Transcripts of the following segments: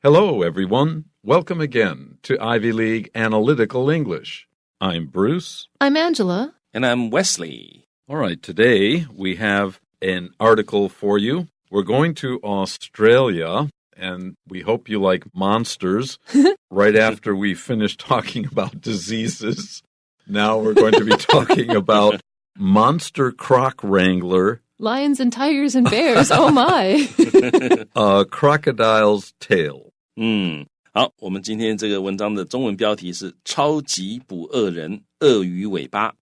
Hello, everyone. Welcome again to Ivy League Analytical English. I'm Bruce. I'm Angela. And I'm Wesley. All right, today we have an article for you. We're going to Australia, and we hope you like monsters. Right after we finish talking about diseases, now we're going to be talking about monster croc wrangler. Lions and tigers and bears. Oh, my. A crocodile's tail. 好，我们今天这个文章的中文标题是超级捕鳄人鳄鱼尾巴。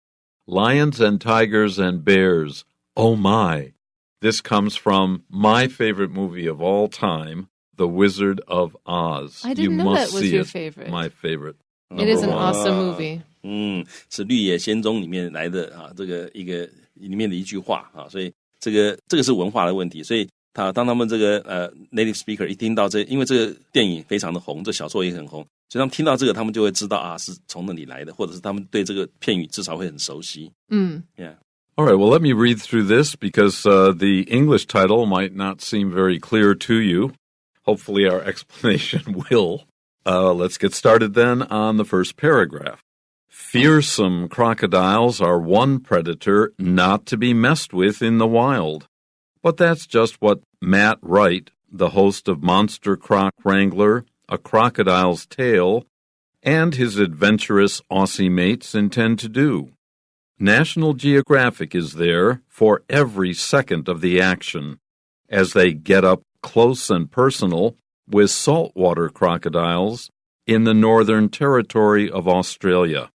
Lions and tigers and bears. Oh my. This comes from my favorite movie of all time, The Wizard of Oz. I didn't know that was your favorite. My favorite. It is an awesome movie. 是绿野仙踪里面来的啊，这个一个里面的一句话啊，所以这个是文化的问题，所以当他们这个native speaker 一听到这，因为这个电影非常的红，这小说也很红，所以他们听到这个，他们就会知道啊是从哪里来的，或者是他们对这个片语至少会很熟悉。Yeah. All right, well, let me read through this because the English title might not seem very clear to you. Hopefully our explanation will. Let's get started then on the first paragraph. Fearsome crocodiles are one predator not to be messed with in the wild. But that's just what Matt Wright, the host of Monster Croc Wrangler, A Crocodile's Tale, and his adventurous Aussie mates intend to do. National Geographic is there for every second of the action, as they get up close and personal with saltwater crocodiles in the Northern Territory of Australia.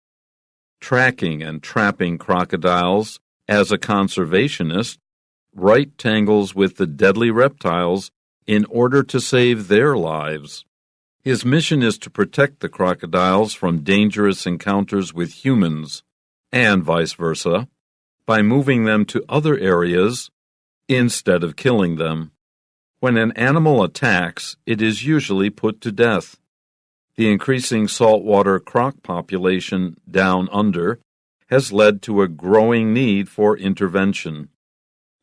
Tracking and trapping crocodiles as a conservationist, Wright tangles with the deadly reptiles in order to save their lives. His mission is to protect the crocodiles from dangerous encounters with humans, and vice versa, by moving them to other areas instead of killing them. When an animal attacks, it is usually put to death. The increasing saltwater croc population down under has led to a growing need for intervention.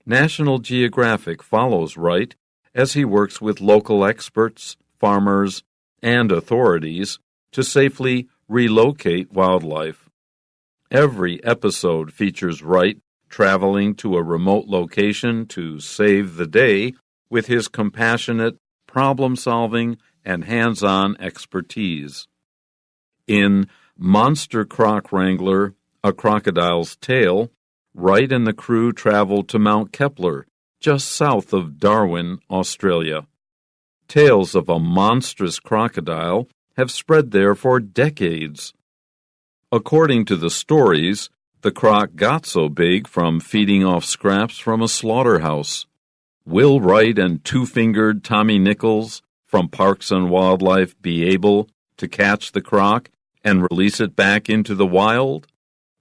National Geographic follows Wright as he works with local experts, farmers, and authorities to safely relocate wildlife. Every episode features Wright traveling to a remote location to save the day with his compassionate, problem-solving, and hands-on expertise. In Monster Croc Wrangler, A Crocodile's Tale, Wright and the crew traveled to Mount Kepler, just south of Darwin, Australia. Tales of a monstrous crocodile have spread there for decades. According to the stories, the croc got so big from feeding off scraps from a slaughterhouse. Will Wright and two-fingered Tommy Nichols from Parks and Wildlife be able to catch the croc and release it back into the wild?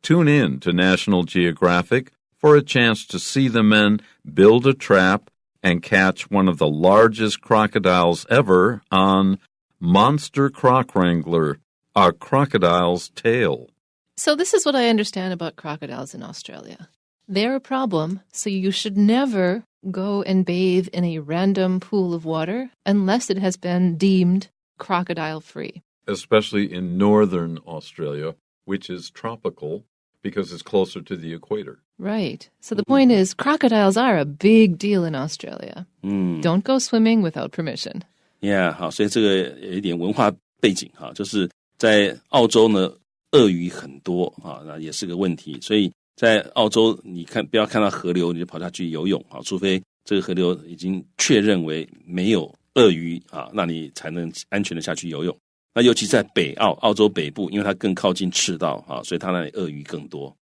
Tune in to National Geographic for a chance to see the men build a trap and catch one of the largest crocodiles ever on Monster Croc Wrangler, A Crocodile's Tale. So this is what I understand about crocodiles in Australia. They're a problem, so you should never go and bathe in a random pool of water unless it has been deemed crocodile-free. Especially in northern Australia, which is tropical because it's closer to the equator. Right. So the point is, crocodiles are a big deal in Australia. Don't go swimming without permission. Yeah, 好，所以这个有一点文化背景哈，就是在澳洲呢，鳄鱼很多啊，那也是个问题。所以在澳洲，你不要看到河流你就跑下去游泳啊，除非这个河流已经确认为没有鳄鱼啊，那你才能安全的下去游泳。那尤其在澳洲北部，因为它更靠近赤道啊，所以它那里鳄鱼更多。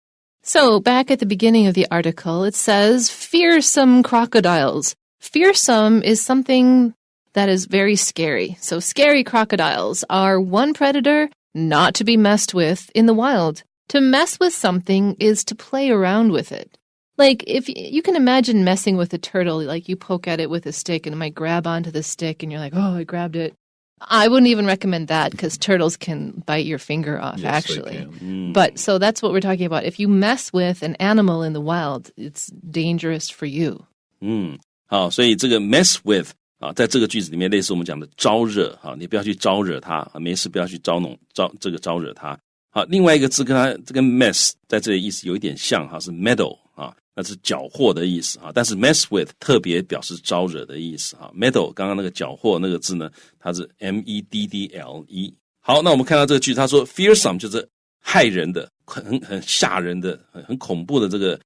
So back at the beginning of the article, it says fearsome crocodiles. Fearsome is something that is very scary. So scary crocodiles are one predator not to be messed with in the wild. To mess with something is to play around with it. Like, if you can imagine messing with a turtle, like you poke at it with a stick and it might grab onto the stick and you're like, oh, I grabbed it. I wouldn't even recommend that because turtles can bite your finger off, yes, actually. They can. But so that's what we're talking about. If you mess with an animal in the wild, it's dangerous for you. 好，所以这个 mess with 啊，在这个句子里面，类似我们讲的招惹啊，你不要去招惹他，没事不要去招惹他。好，另外一个字跟它这跟 mess 在这里意思有一点像哈，是 meddle 啊，那是搅和的意思啊。但是 mess with 特别表示招惹的意思啊。meddle 刚刚那个搅和那个字呢，它是 meddle。好，那我们看到这个句子，他说 fearsome 就是害人的、很吓人的、很恐怖的这个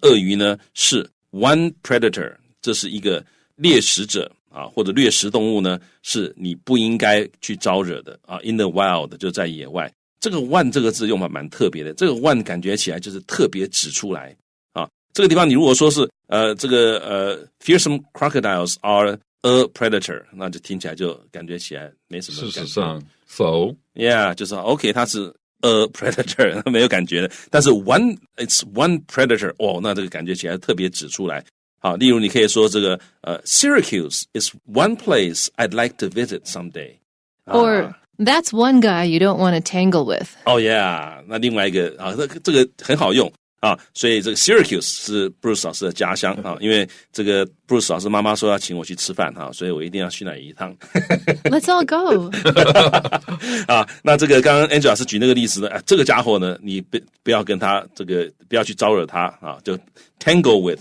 鳄鱼呢，是 one predator， 这是一个猎食者啊，或者掠食动物呢，是你不应该去招惹的啊。in the wild 就在野外。这个 one 这个字用法蛮特别的，这个 one 感觉起来就是特别指出来啊。这个地方你如果说是fearsome crocodiles are a predator， 那就听起来就感觉起来没什么感觉。事实上 ，so yeah， 就是 OK， 它是 a predator， 没有感觉的。但是 it's one predator， 哦，那这个感觉起来特别指出来。好，例如你可以说这个Syracuse is one place I'd like to visit someday， Or、That's one guy you don't want to tangle with. Oh yeah， 那另外一个啊，这个很好用啊，所以这个 Syracuse 是 Bruce 老师的家乡啊，因为这个 Bruce 老师妈妈说要请我去吃饭哈，所以我一定要去那里一趟。Let's all go. 啊，那这个刚刚 Angela 老师举那个例子呢，这个家伙呢，你不要跟他不要去招惹他啊，就 tangle with，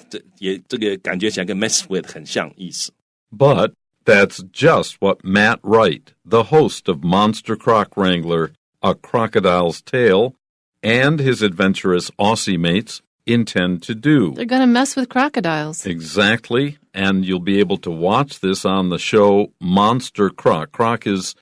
这个感觉起来跟 mess with 很像意思。But that's just what Matt Wright, the host of Monster Croc Wrangler, A Crocodile's Tale, and his adventurous Aussie mates intend to do. They're going to mess with crocodiles. Exactly, and you'll be able to watch this on the show Monster Croc. Croc is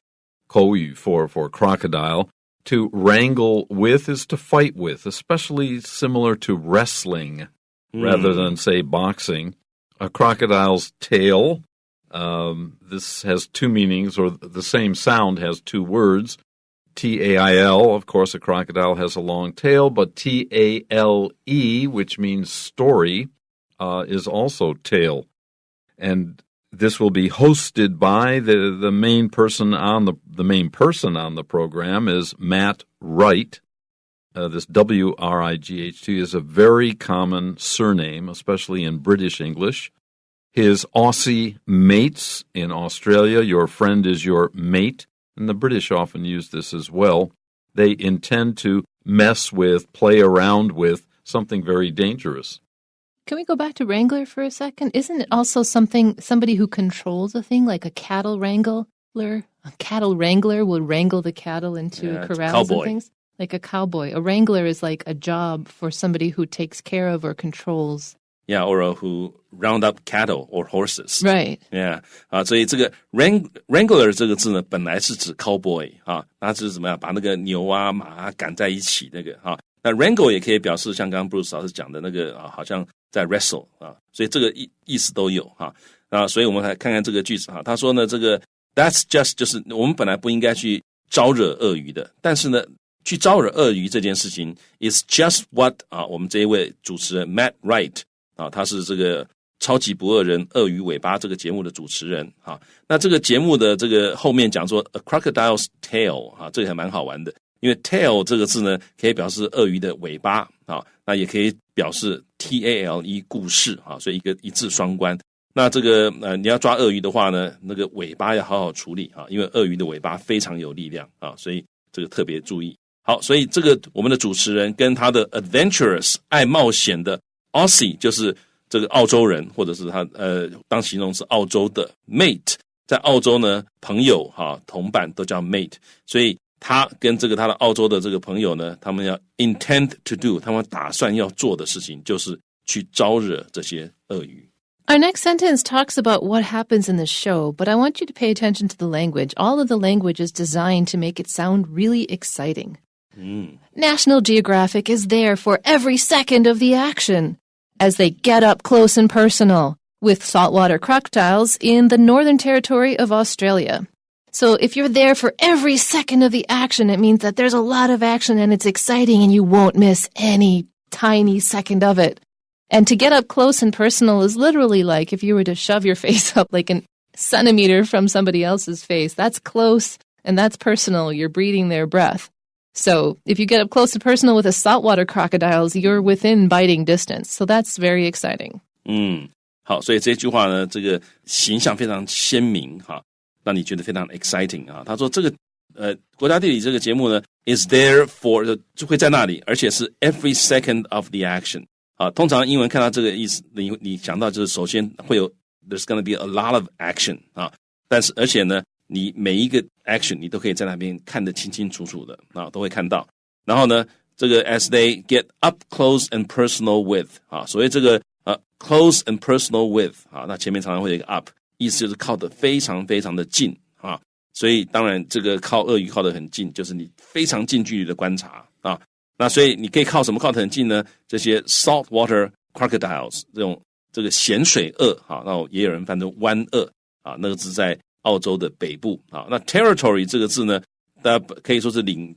口语 for crocodile. To wrangle with is to fight with, especially similar to wrestling rather than, say, boxing. A crocodile's tail. This has two meanings, or the same sound has two words. T-A-I-L, of course, a crocodile has a long tail, but T-A-L-E, which means story, is also tail. And this will be hosted by the main person on the program is Matt Wright. This W-R-I-G-H-T is a very common surname, especially in British English. His Aussie mates in Australia, your friend is your mate, and the British often use this as well. They intend to mess with, play around with something very dangerous. Can we go back to wrangler for a second? Isn't it also somebody who controls a thing, like a cattle wrangler? A cattle wrangler would wrangle the cattle into corrals and things? Like a cowboy. A wrangler is like a job for somebody who takes care of or controls. Yeah, or who round up cattle or horses. Right. Yeah. 啊，所以这个 wrangler 这个字呢，本来是指 cowboy 啊，它是怎么样把那个牛啊马啊赶在一起那个哈。那 wrangle 也可以表示像刚刚 Bruce 老师讲的那个啊，好像在 wrestle 啊，所以这个意思都有哈。啊，所以我们来看看这个句子哈。他说呢，这个 that's just 就是我们本来不应该去招惹鳄鱼的，但是呢，去招惹鳄鱼这件事情 is just what 啊，我们这一位主持人 Matt Wright。啊，他是这个超级不恶人鳄鱼尾巴这个节目的主持人啊。那这个节目的这个后面讲说 a crocodile's tail 啊，这个还蛮好玩的，因为 tail 这个字呢可以表示鳄鱼的尾巴啊，那也可以表示 T-A-L-E 故事啊，所以一字双关。那这个你要抓鳄鱼的话呢，那个尾巴要好好处理啊，因为鳄鱼的尾巴非常有力量啊，所以这个特别注意。好，所以这个我们的主持人跟他的 adventurous 爱冒险的Aussie 就是这个澳洲人，或者是他当形容词澳洲的 mate， 在澳洲呢朋友哈同伴都叫 mate， 所以他跟这个他的澳洲的这个朋友呢，他们要 intend to do， 他们打算要做的事情就是去招惹这些鳄鱼。Our next sentence talks about what happens in the show, but I want you to pay attention to the language. All of the language is designed to make it sound really exciting. National Geographic is there for every second of the action as they get up close and personal with saltwater crocodiles in the Northern Territory of Australia. So if you're there for every second of the action, it means that there's a lot of action and it's exciting and you won't miss any tiny second of it. And to get up close and personal is literally like if you were to shove your face up like a centimeter from somebody else's face. That's close and that's personal. You're breathing their breath. So if you get up close and personal with the saltwater crocodiles, you're within biting distance. So that's very exciting. 好，所以这句话呢，这个形象非常鲜明哈，让你觉得非常 exciting 啊。他说这个国家地理这个节目呢 is there for 就会在那里，而且是 every second of the action 啊。通常英文看到这个意思，你想到就是首先会有 there's gonna be a lot of action 啊，但是而且呢，你每一个 action 你都可以在那边看得清清楚楚的啊，都会看到。然后呢，这个 as they get up close and personal with 啊，所谓这个close and personal with 啊，那前面常常会有一个 up， 意思就是靠得非常非常的近啊。所以当然这个靠鳄鱼靠得很近，就是你非常近距离的观察啊。那所以你可以靠什么靠得很近呢？这些 saltwater crocodiles 这个咸水鳄啊，那也有人翻成湾鳄啊，那个字在澳洲的北部啊。那 territory 这个字呢，大家可以说是领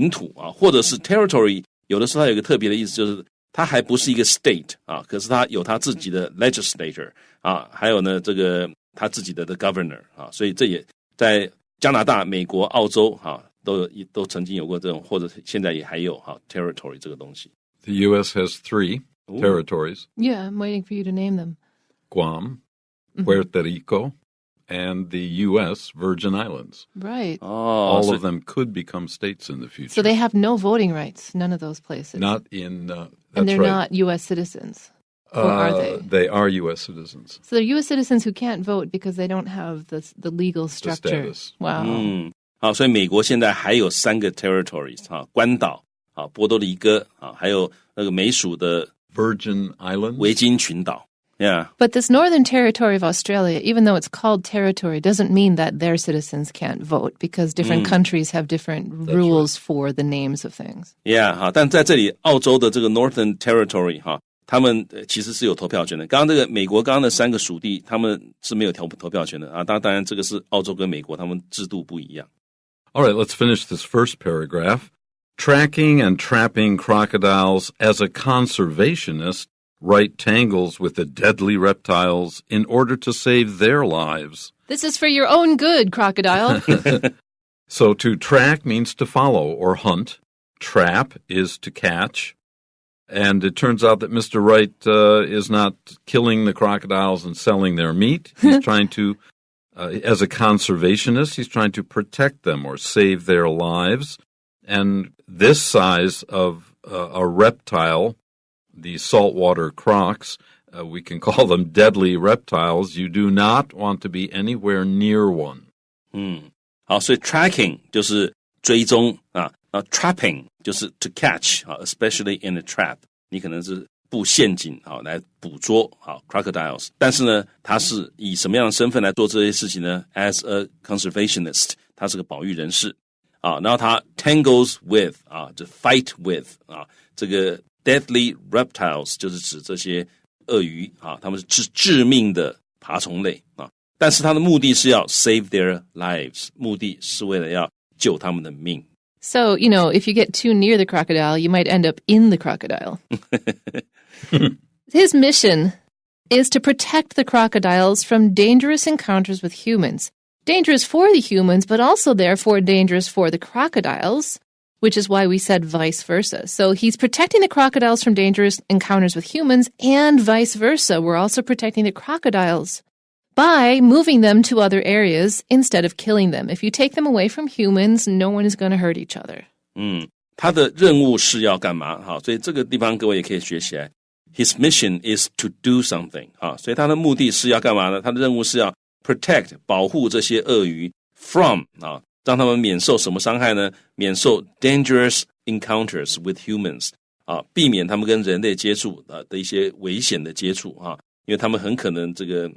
土啊，或者是 territory， 有的时候它有一个特别的意思，就是它还不是一个 state 啊，可是它有它自己的 legislator 啊，还有呢这个它自己的 governor 啊，所以这也在加拿大、美国、澳洲哈都曾经有过这种，或者现在也还有哈 territory 这个东西。The U.S. has 3 territories. Yeah, I'm waiting for you to name them. Guam, Puerto Rico, and the U.S. Virgin Islands. Right. All of them could become states in the future. So they have no voting rights, none of those places. Not in... that's and they're right. not U.S. citizens. Or are they? They are U.S. citizens. So they're U.S. citizens who can't vote because they don't have the legal structure. The status. Wow. 好，所以美国现在还有3个 territories 哈，关岛啊、波多黎各啊，还有那个美属的 Virgin Islands. 维京群岛。Yeah. But this Northern Territory of Australia, even though it's called territory, doesn't mean that their citizens can't vote because different countries have different rules for the names of things. Yeah, 哈，但在这里澳洲的这个 Northern Territory 哈，他们其实是有投票权的。刚刚这个美国刚刚的3个属地，他们是没有投票权的啊。当然这个是澳洲跟美国他们制度不一样。All right, let's finish this first paragraph. Tracking and trapping crocodiles as a conservationist, Wright tangles with the deadly reptiles in order to save their lives. This is for your own good, crocodile. So to track means to follow or hunt. Trap is to catch. And it turns out that Mr. Wright is not killing the crocodiles and selling their meat. He's trying to, as a conservationist, he's trying to protect them or save their lives. And this size of a reptile, the saltwater crocs, we can call them deadly reptiles. You do not want to be anywhere near one. 好，所以 tracking 就是追踪啊，trapping 就是 to catch 啊 ，especially in a trap， 你可能是布陷阱啊来捕捉啊 crocodiles， 但是呢，他是以什么样的身份来做这些事情呢 ？As a conservationist， 他是个保育人士啊，然后他 tangles with 啊，就 fight with 啊，这个 deadly reptiles 就是指这些鳄鱼啊，他们是致命的爬虫类啊。但是他的目的是要 save their lives， 目的是为了要救他们的命。So, if you get too near the crocodile, you might end up in the crocodile. His mission is to protect the crocodiles from dangerous encounters with humans. Dangerous for the humans, but also therefore dangerous for the crocodiles, which is why we said vice versa. So he's protecting the crocodiles from dangerous encounters with humans and vice versa. We're also protecting the crocodiles by moving them to other areas instead of killing them. If you take them away from humans, no one is going to hurt each other. 他的任务是要干嘛？好，所以这个地方各位也可以学起来。His mission is to do something. 好，所以他的目的是要干嘛呢？他的任务是要 protect 保护这些鳄鱼 from 啊，让他们免受什么伤害呢？免受 dangerous encounters with humans 啊，避免他们跟人类接触的一些危险的接触啊。因为他们很可能这个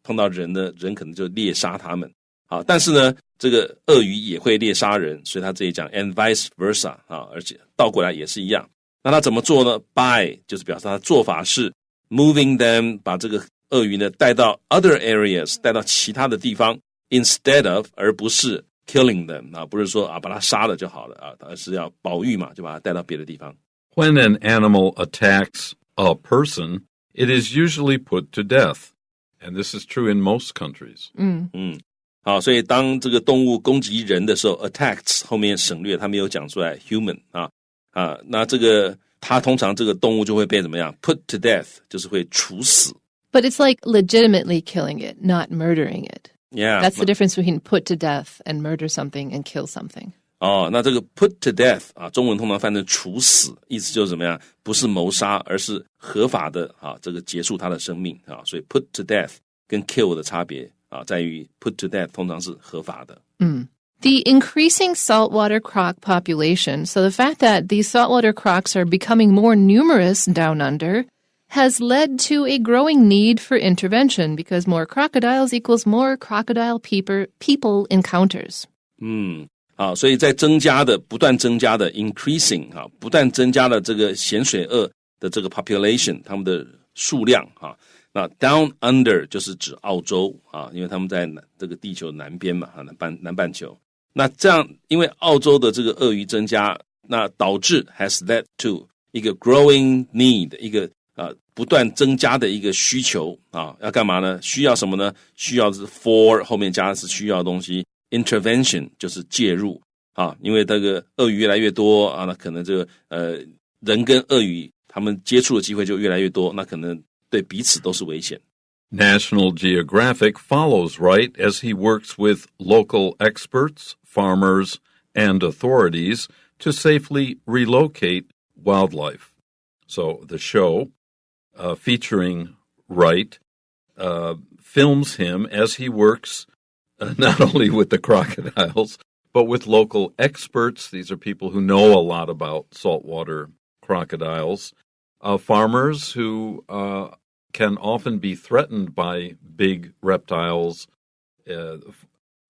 碰到人呢，人可能就猎杀他们啊。但是呢，这个鳄鱼也会猎杀人，所以他这里讲 and vice versa 啊，而且倒过来也是一样。那他怎么做呢 ？By 就是表示他的做法是 moving them， 把这个鳄鱼呢带到 other areas， 带到其他的地方 ，instead of 而不是 killing them 啊，不是说啊把它杀了就好了啊，而是要保育嘛，就把它带到别的地方。When an animal attacks a person,It is usually put to death, and this is true in most countries. 好，所以当这个动物攻击人的时候 ，attacks 后面省略，他没有讲出来 human 那这个它通常这个动物就会被怎么样 put to death， 就是会处死。But it's like legitimately killing it, not murdering it. Yeah, That's the difference between put to death and murder something and kill something. 那这个 put to death 中文通常翻成处死，意思就是怎么样？不是谋杀，而是合法的这个结束他的生命所以 put to death 跟 kill 的差别在于 put to death 通常是合法的。The increasing saltwater croc population, so the fact that these saltwater crocs are becoming more numerous down under, has led to a growing need for intervention because more crocodiles equals more crocodile people encounters. 所以在不断增加的 increasing 不断增加的这个咸水鳄的这个 population 他们的数量那 down under 就是指澳洲因为他们在这个地球南边嘛南半球。那这样因为澳洲的这个鳄鱼增加，那导致 has led to 一个 growing need 一个不断增加的一个需求要干嘛呢？需要什么呢？需要是 for 后面加的是需要的东西 intervention 就是介入因为这个鳄鱼越来越多那可能这个人跟鳄鱼他们接触的机会就越来越多，那可能对彼此都是危险。National Geographic follows Wright as he works with local experts, farmers, and authorities to safely relocate wildlife. So the show, featuring Wright, films him as he works not only with the crocodiles, but with local experts. These are people who know a lot about saltwater crocodiles, farmers who can often be threatened by big reptiles,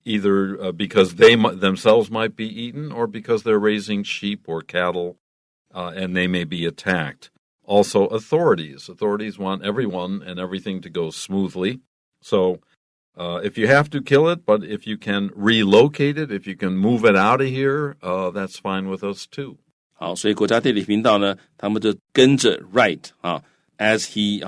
either because they themselves might be eaten or because they're raising sheep or cattle, and they may be attacked. Also, authorities. Authorities want everyone and everything to go smoothly. So if you have to kill it, but if you can relocate it, if you can move it out of here, that's fine with us too. 好，所以国家地理频道呢，他们就跟着 Wright as he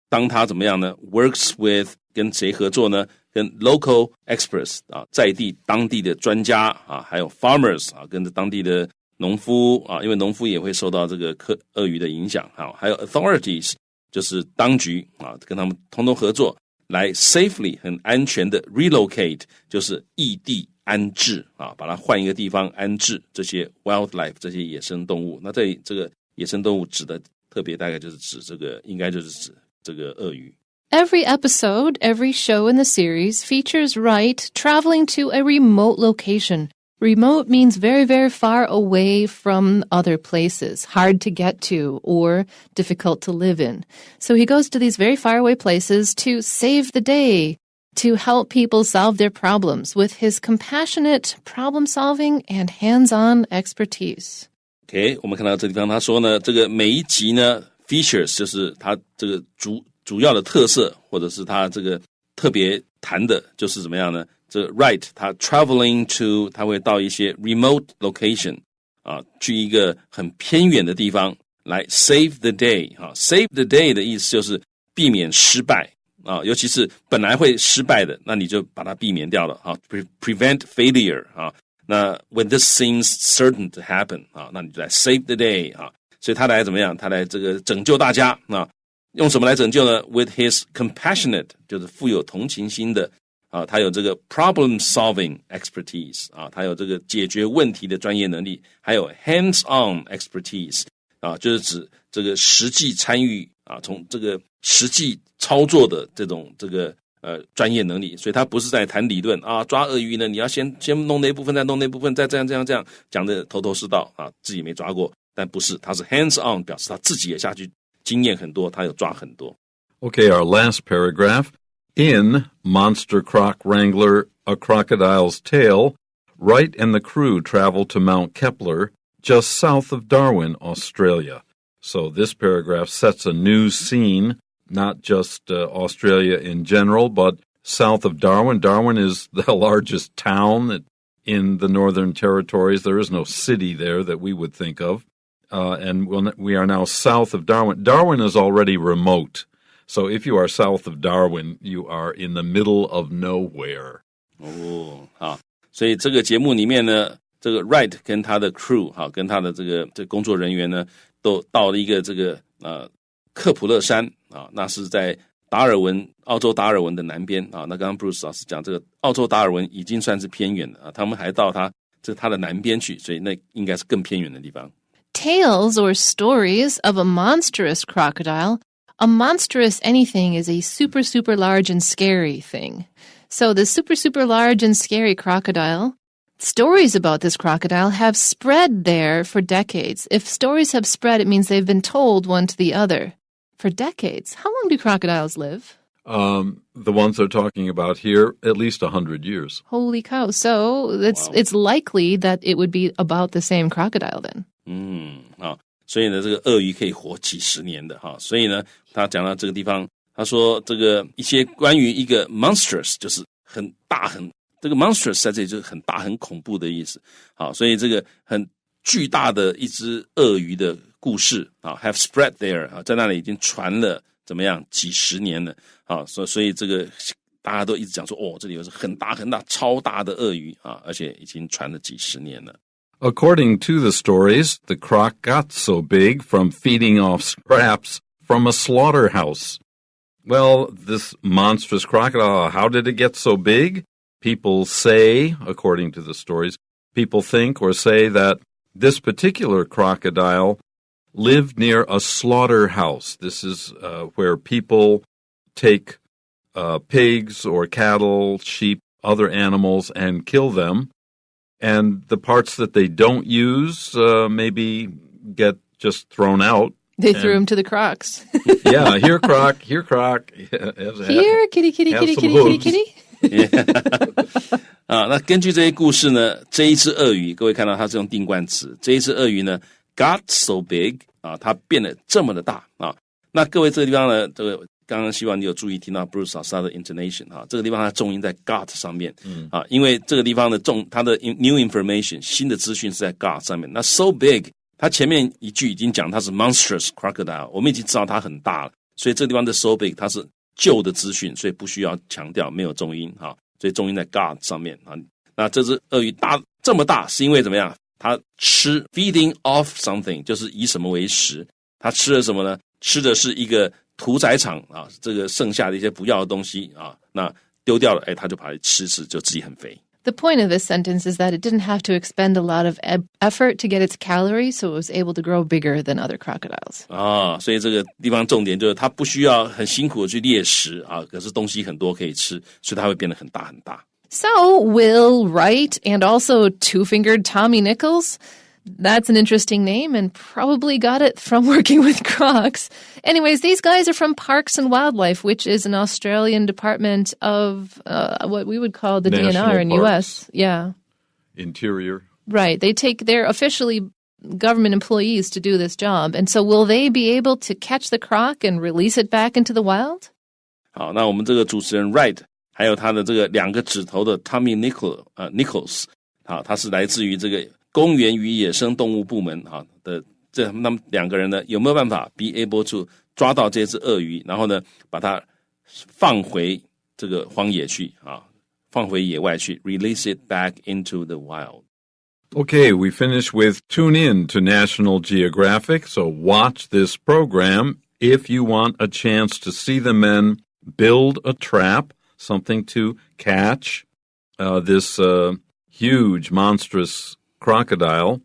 当他怎么样呢 works with 跟谁合作呢？跟 local experts 在地当地的专家还有 farmers 跟着当地的农夫因为农夫也会受到这个鳄鱼的影响还有 authorities 就是当局跟他们通通合作来 safely 很安全的 relocate 就是异地安置把它换一个地方安置这些 wildlife 这些野生动物。那这个野生动物指的特别大概就是指这个应该就是指这个鳄鱼。Every episode, every show in the series features Wright traveling to a remote location. Remote means very, very far away from other places, hard to get to or difficult to live in. So he goes to these very far away places to save the day, to help people solve their problems with his compassionate problem solving and hands-on expertise. OK， 我们看到这地方他说呢，这个每一集呢 features 就是他这个主要的特色，或者是他这个特别谈的就是怎么样呢？这个 Wright 他 traveling to 他会到一些 remote location 去一个很偏远的地方来 save the day save the day 的意思就是避免失败尤其是本来会失败的，那你就把它避免掉了prevent failure那 when this seems certain to happen 那你就来 save the day 所以他来怎么样？他来这个拯救大家用什么来拯救呢 ？With his compassionate 就是富有同情心的他有这个 problem solving expertise 他有这个解决问题的专业能力，还有 hands on expertise 就是指这个实际参与从这个实际操作的这种这个专业能力。所以他不是在谈理论抓鳄鱼呢，你要先弄那部分，再弄那部分，再这样讲的头头是道自己没抓过，但不是，他是 hands on 表示他自己也下去经验很多，他有抓很多。Okay, our last paragraph. In Monster Croc Wrangler, A Crocodile's Tale, Wright and the crew travel to Mount Kepler, just south of Darwin, Australia. So this paragraph sets a new scene, not just Australia in general, but south of Darwin. Darwin is the largest town in the Northern Territories. There is no city there that we would think of. And we are now south of Darwin. Darwin is already remote. So if you are south of Darwin, you are in the middle of nowhere. 好，所以这个节目里面呢，这个 Wright 跟他的 crew 跟他的这个工作人员呢，都到了一个这个克普勒山那是在达尔文，澳洲达尔文的南边啊。那刚刚 Bruce 老师讲，这个澳洲达尔文已经算是偏远了啊，他们还到它的南边去，所以那应该是更偏远的地方。Tales or stories of a monstrous crocodile. A monstrous anything is a super, super large and scary thing. So the super, super large and scary crocodile, stories about this crocodile have spread there for decades. If stories have spread, it means they've been told one to the other for decades. How long do crocodiles live? The ones they're talking about here, at least 100 years. Holy cow. So it's likely that it would be about the same crocodile then. 所以呢，这个鳄鱼可以活几十年的哈。所以呢，他讲到这个地方，他说这个一些关于一个 monstrous 就是很大这个 monstrous 在这里就是很大很恐怖的意思。好，所以这个很巨大的一只鳄鱼的故事啊 ，have spread there 啊，在那里已经传了怎么样几十年了。好，所以这个大家都一直讲说，这里有很大很大超大的鳄鱼啊，而且已经传了几十年了。According to the stories, the croc got so big from feeding off scraps from a slaughterhouse. Well, this monstrous crocodile, how did it get so big? People say, according to the stories, people think or say that this particular crocodile lived near a slaughterhouse. This is where people take pigs or cattle, sheep, other animals, and kill them.And the parts that they don't use maybe get just thrown out. They threw them to the crocs. Yeah, here croc. Here, kitty, kitty, kitty, kitty, kitty. 那根据这些故事呢，这一只鳄鱼，各位看到它是用定冠词，这一只鳄鱼呢 got so big 啊，它变得这么的大啊。那各位这个地方呢，这个刚刚希望你有注意听到 Bruce 老师他的 intonation 哈，这个地方它重音在 got 上面啊，因为这个地方的它的 new information 新的资讯是在 got 上面。那 so big 它前面一句已经讲它是 monstrous crocodile， 我们已经知道它很大了，所以这个地方的 so big 它是旧的资讯，所以不需要强调，没有重音哈，所以重音在 got 上面啊。那这只鳄鱼这么大是因为怎么样？它吃 feeding off something 就是以什么为食，它吃了什么呢？吃的是一个屠宰场啊，这个剩下的一些不要的东西啊，那丢掉了，他就把它吃，就自己很肥。The point of this sentence is that it didn't have to expend a lot of effort to get its calories, so it was able to grow bigger than other crocodiles. 所以这个地方重点就是它不需要很辛苦的去猎食啊，可是东西很多可以吃，所以它会变得很大很大。So, Will Wright and also Two-Fingered Tommy Nichols...That's an interesting name and probably got it from working with crocs. Anyways, these guys are from Parks and Wildlife, which is an Australian department of what we would call the National DNR in Parks. U.S. Yeah. Interior. Right. They're officially government employees to do this job. And so will they be able to catch the croc and release it back into the wild? 好，那我们这个主持人 Wright 还有他的这个两个指头的 Tommy Nichols 好，他是来自于这个公园与野生动物部门的他们两个人呢，有没有办法 be able to 抓到这只鳄鱼，然后呢把它放回这个荒野去放回野外去 release it back into the wild. Okay, we finish with tune in to National Geographic, so watch this program if you want a chance to see the men build a trap, something to catch this huge, monstrous crocodile,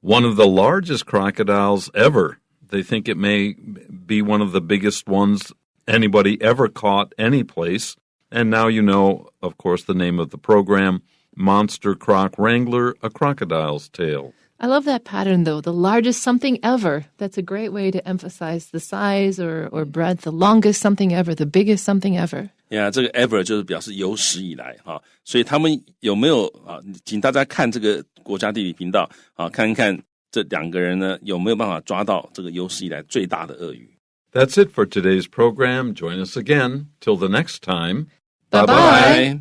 one of the largest crocodiles ever. They think it may be one of the biggest ones anybody ever caught any place. And now you know, of course, the name of the program, Monster Croc Wrangler, A Crocodile's Tale. I love that pattern, though. The largest something ever. That's a great way to emphasize the size or breadth. The longest something ever, the biggest something ever. Yeah, 这个 ever 就是表示有史以来所以他们有没有请大家看这个国家地理频道看一看这两个人呢有没有办法抓到这个有史以来最大的鳄鱼。That's it for today's program. Join us again. Till the next time. Bye-bye.